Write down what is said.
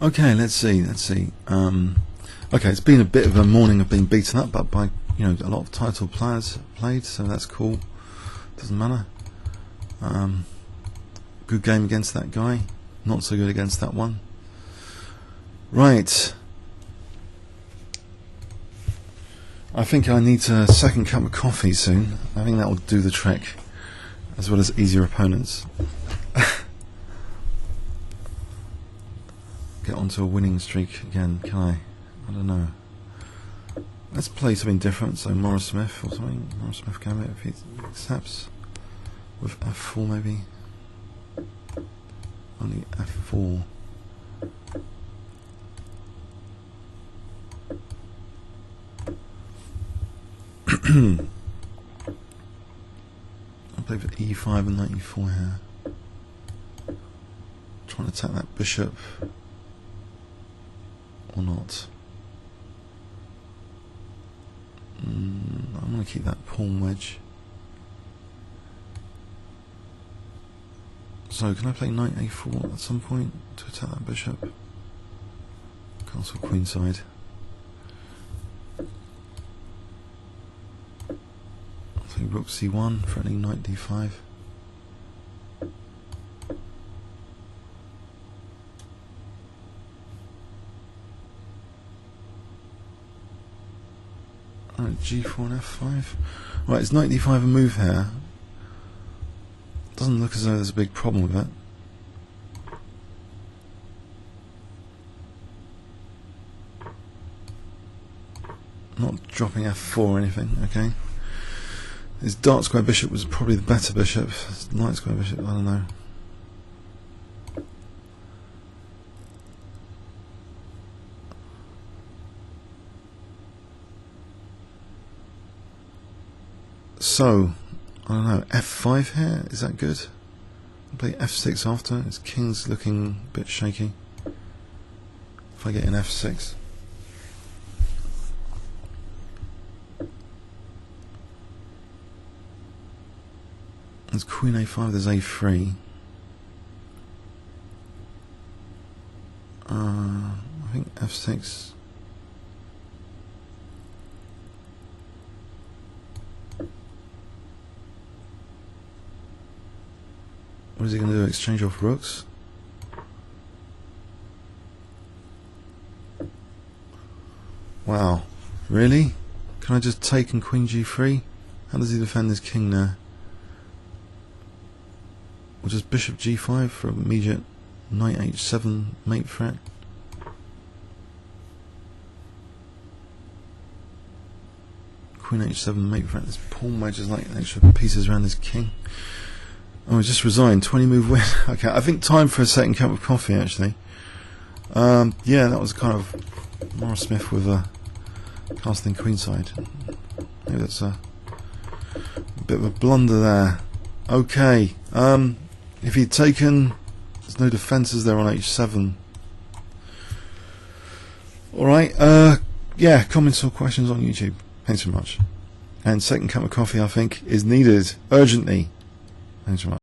Okay, let's see. Okay, it's been a bit of a morning of being beaten up, but by a lot of title players played, so that's cool. Doesn't matter. Good game against that guy. Not so good against that one. Right. I think I need a second cup of coffee soon. I think that will do the trick, as well as easier opponents. Get onto a winning streak again, can I? I don't know. Let's play something different, so Morris Smith or something. Morris Smith Gambit if he accepts. With F4 maybe. Only F4. I'll play for E5 and knight E4 here. Trying to attack that bishop. Or not. I'm going to keep that pawn wedge. So can I play knight A4 at some point to attack that bishop? Castle queenside. I'll play rook C1, threatening knight D5. Alright, G4 and F5. Right, is knight D5 a move here? Doesn't look as though there's a big problem with it. Not dropping F4 or anything, okay. His dark square bishop was probably the better bishop. His light square bishop, I don't know. So, I don't know, F5 here, is that good? I'll play F6 after, his king's looking a bit shaky. If I get an F6. There's Queen A5, there's A3. I think F6. What is he going to do? Exchange off rooks? Wow. Really? Can I just take and Queen G3? How does he defend his king there? Or just Bishop G5 for immediate Knight H7 mate threat? Queen H7 mate threat. This pawn wedge is like extra pieces around his king. Oh, he just resigned. 20 move win. Okay, I think time for a second cup of coffee actually. Yeah, that was kind of Morris Smith with a casting queenside. Maybe that's a bit of a blunder there. Okay, if he'd taken, there's no defences there on H7. Alright, yeah, comments or questions on YouTube. Thanks very much. And second cup of coffee I think is needed urgently. Thanks very much.